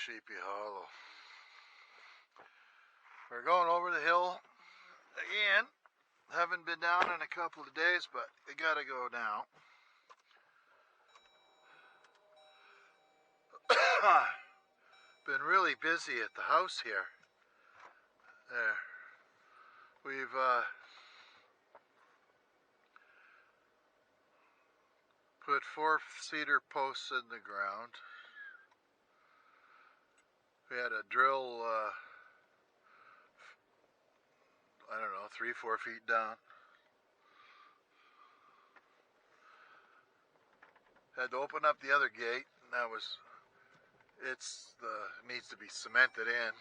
Sleepy Hollow. We're going over the hill again. Haven't been down in a couple of days, but we gotta go now. Been really busy at the house here. There. We've put 4 cedar posts in the ground. We had a drill, I don't know, 3-4 feet down. Had to open up the other gate, and that was, needs to be cemented in.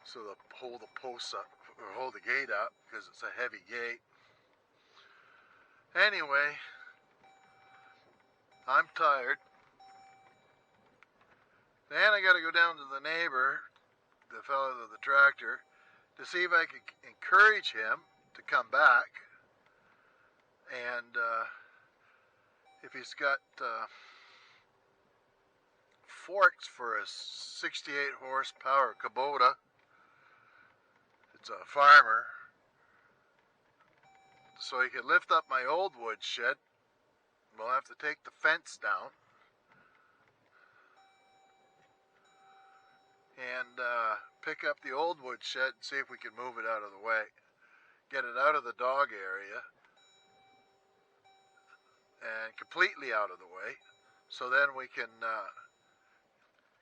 So they'll hold the posts up, or hold the gate up, because it's a heavy gate. Anyway, I'm tired. Then I got to go down to the neighbor, the fellow with the tractor, to see if I could encourage him to come back. And if he's got forks for a 68 horsepower Kubota. It's a farmer. So he could lift up my old woodshed. We'll have to take the fence down. And pick up the old woodshed and see if we can move it out of the way. Get it out of the dog area. And completely out of the way. So then we can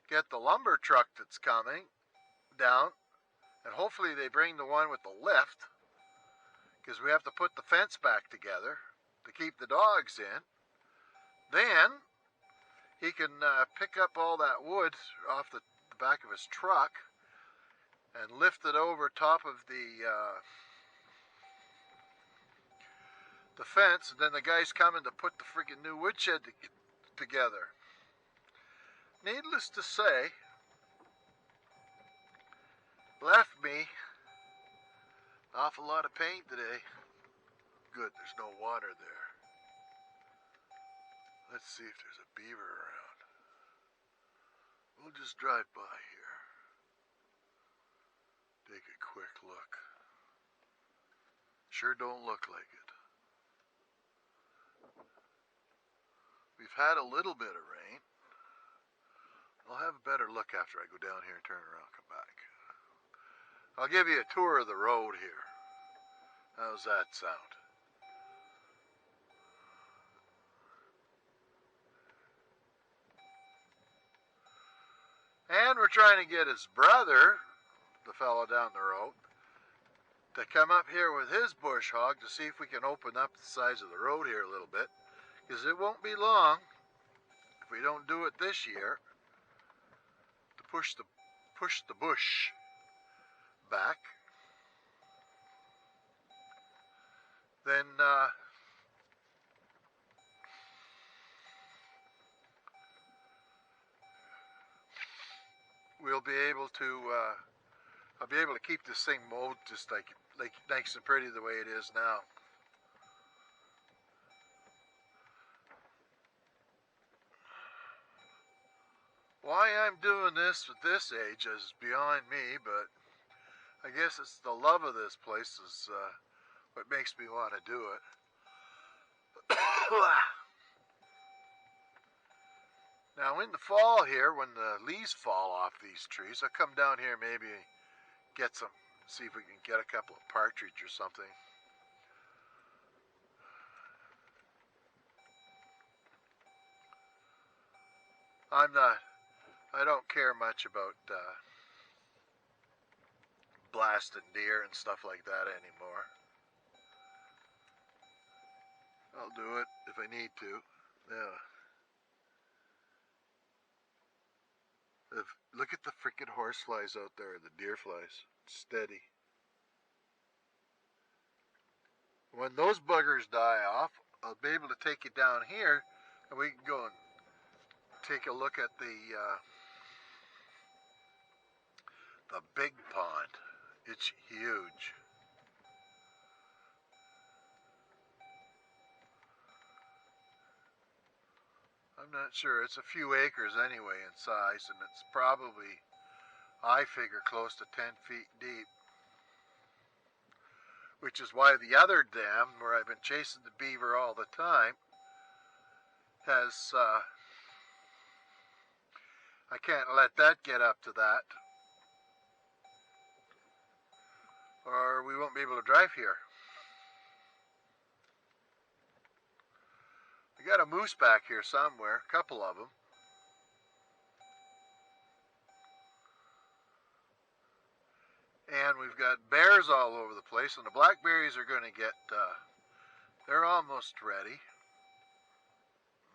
get the lumber truck that's coming down. And hopefully they bring the one with the lift. Because we have to put the fence back together to keep the dogs in. Then he can pick up all that wood off the back of his truck and lift it over top of the fence, and then the guy's coming to put the freaking new woodshed together. Needless to say, left me an awful lot of pain today. Good, there's no water there. Let's see if there's a beaver around. We'll just drive by here. Take a quick look. Sure don't look like it. We've had a little bit of rain. I'll have a better look after I go down here and turn around and come back. I'll give you a tour of the road here. How's that sound? And we're trying to get his brother, the fellow down the road, to come up here with his bush hog to see if we can open up the sides of the road here a little bit. Because it won't be long, if we don't do it this year, to push the bush back. Then we'll be able to I'll be able to keep this thing mowed just like nice and pretty the way it is now. Why I'm doing this at this age is beyond me, but I guess it's the love of this place is what makes me want to do it. Now in the fall here, when the leaves fall off these trees, I'll come down here maybe get some, see if we can get a couple of partridge or something. I don't care much about blasting deer and stuff like that anymore. I'll do it if I need to. Yeah. Look at the freaking horseflies out there, the deer flies. Steady. When those buggers die off, I'll be able to take you down here and we can go and take a look at the big pond. It's huge. I'm I'm not sure. It's a few acres anyway in size, and it's probably, I figure, close to 10 feet deep. Which is why the other dam, where I've been chasing the beaver all the time, has, I can't let that get up to that, or we won't be able to drive here. We got a moose back here somewhere, a couple of them. And we've got bears all over the place, and the blackberries are going to get, they're almost ready.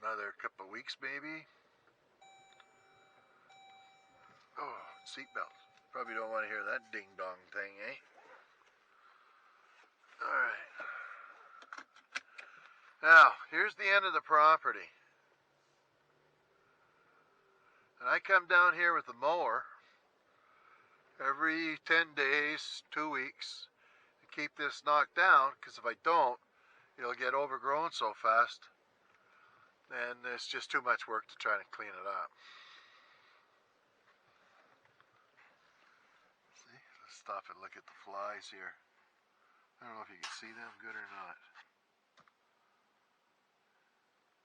Another couple of weeks maybe. Oh, seatbelt. Probably don't want to hear that ding-dong thing, eh? Alright. Now, here's the end of the property. And I come down here with the mower every 10 days, 2 weeks, to keep this knocked down, because if I don't, it'll get overgrown so fast, and it's just too much work to try to clean it up. See, let's stop and look at the flies here. I don't know if you can see them good or not.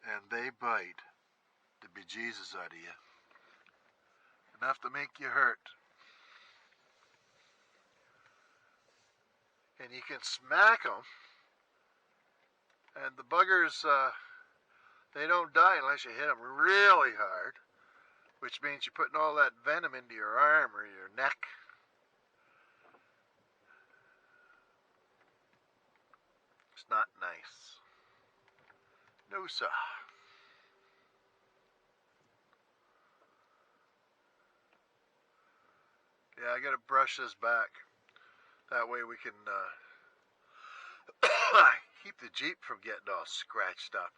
And they bite the bejesus out of you. Enough to make you hurt. And you can smack them, and the buggers, they don't die unless you hit them really hard, which means you're putting all that venom into your arm or your neck. It's not nice. No, sir. Yeah, I gotta brush this back. That way we can keep the Jeep from getting all scratched up.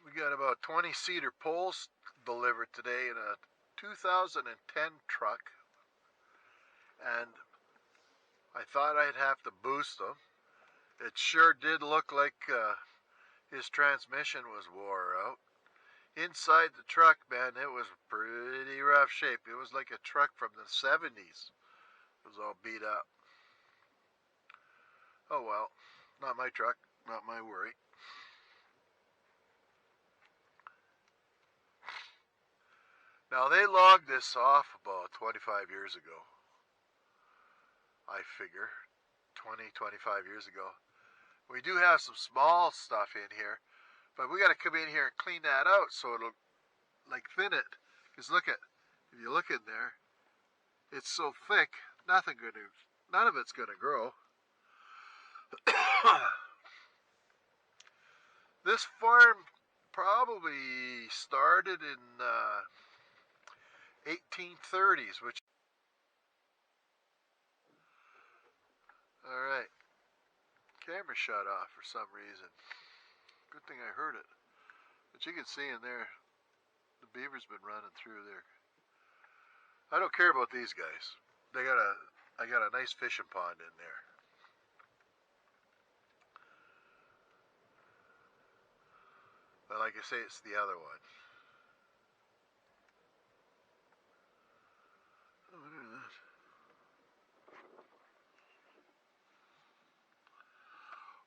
We got about 20 cedar poles delivered today in a 2010 truck. And I thought I'd have to boost them. It sure did look like his transmission was wore out. Inside the truck, man, it was pretty rough shape. It was like a truck from the 70s. It was all beat up. Oh well, not my truck, not my worry. Now they logged this off about 25 years ago. I figure 20, 25 years ago. We do have some small stuff in here, but we got to come in here and clean that out so it'll like thin it. Because look at, if you look in there, it's so thick, none of it's gonna grow. This farm probably started in 1830s, which. All right, camera shut off for some reason. Good thing I heard it. But you can see in there, the beaver's been running through there. I don't care about these guys. I got a nice fishing pond in there. But like I say, it's the other one. Oh, look at that.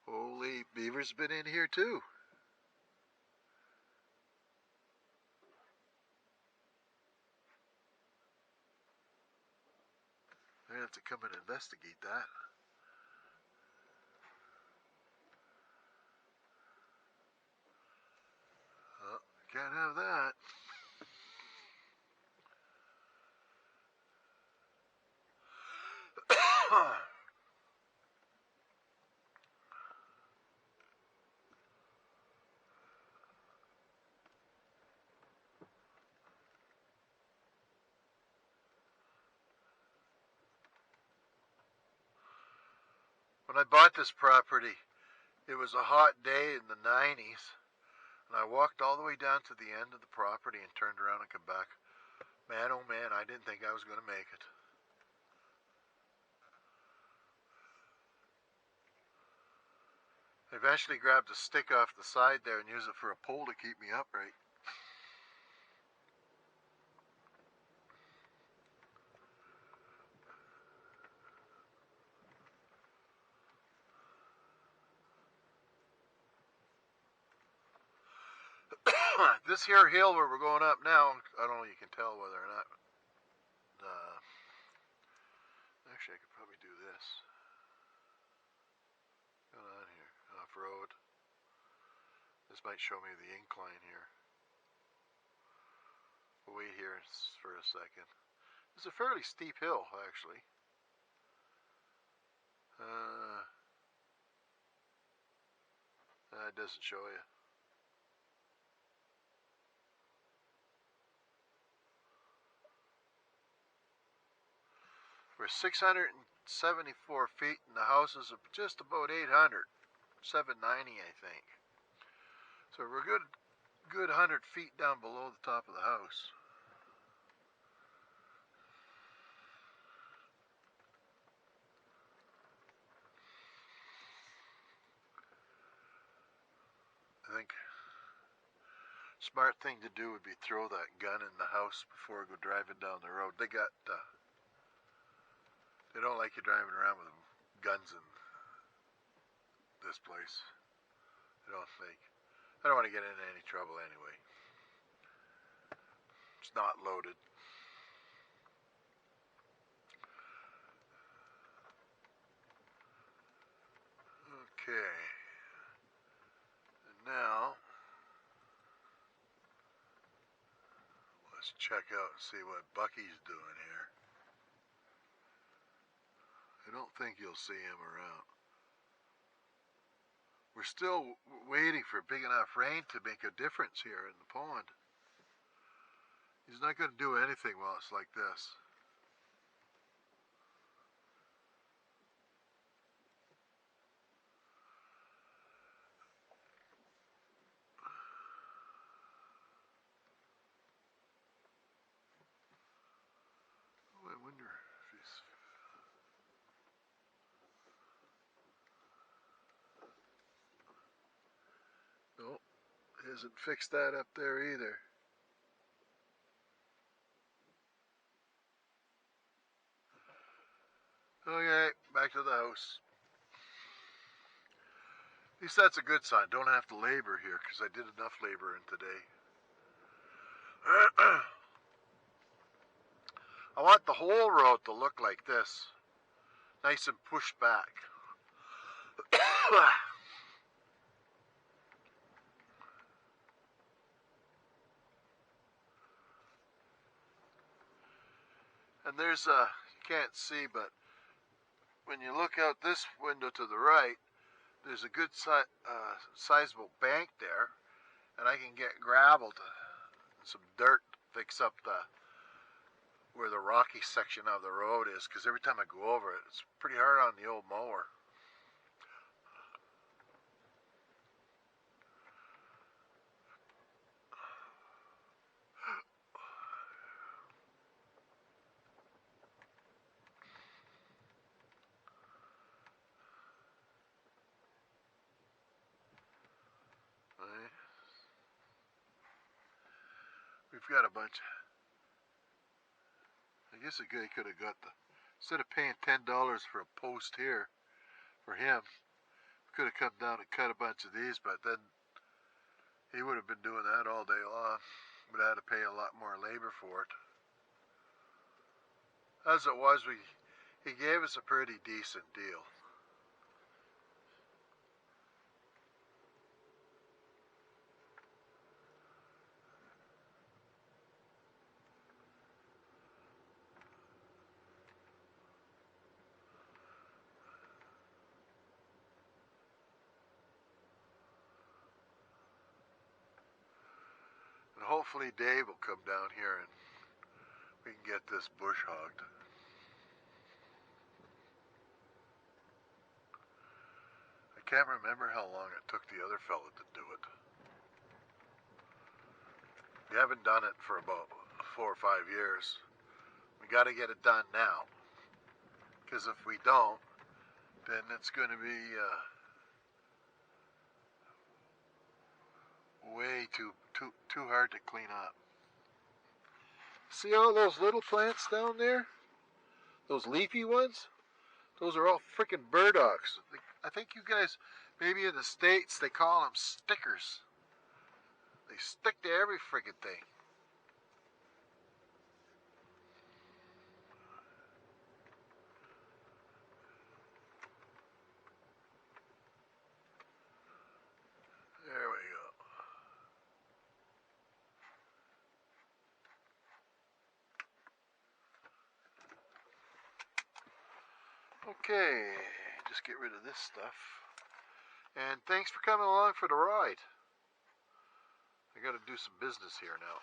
Holy, beaver's been in here too. I have to come and investigate that. Oh, can't have that. When I bought this property, it was a hot day in the 90s, and I walked all the way down to the end of the property and turned around and come back. Man, oh man, I didn't think I was going to make it. Eventually grabbed a stick off the side there and used it for a pole to keep me upright. This here hill where we're going up now, I don't know if you can tell whether or not. Actually, I could probably do this. Going on here, off-road. This might show me the incline here. We'll wait here for a second. It's a fairly steep hill, actually. It doesn't show you. We're 674 feet, and the house is just about 800, 790, I think. So we're good 100 feet down below the top of the house. I think smart thing to do would be throw that gun in the house before we go driving down the road. They don't like you driving around with guns in this place. I don't think. I don't want to get into any trouble anyway. It's not loaded. Okay. And now let's check out and see what Bucky's doing here. I don't think you'll see him around. We're still waiting for big enough rain to make a difference here in the pond. He's not going to do anything while it's like this. Oh, I wonder if he's... Nope, hasn't fixed that up there either. Okay, back to the house. At least that's a good sign. Don't have to labor here because I did enough laboring today. I want the whole road to look like this. Nice and pushed back. And there's a, you can't see, but when you look out this window to the right, there's a good sizable bank there, and I can get gravel to some dirt to fix up where the rocky section of the road is, because every time I go over it, it's pretty hard on the old mower. We've got a bunch. I guess a guy could have got instead of paying $10 for a post here for him, could have come down and cut a bunch of these, but then he would have been doing that all day long. Would have had to pay a lot more labor for it. As it was, he gave us a pretty decent deal. And hopefully Dave will come down here and we can get this bush hogged. I can't remember how long it took the other fella to do it. We haven't done it for about 4 or 5 years. We got to get it done now, because if we don't, then it's going to be way too hard to clean up. See all those little plants down there? Those leafy ones? Those are all freaking burdocks. I think you guys, maybe in the States, they call them stickers. They stick to every freaking thing. There we go. Okay, just get rid of this stuff. And thanks for coming along for the ride. I got to do some business here now.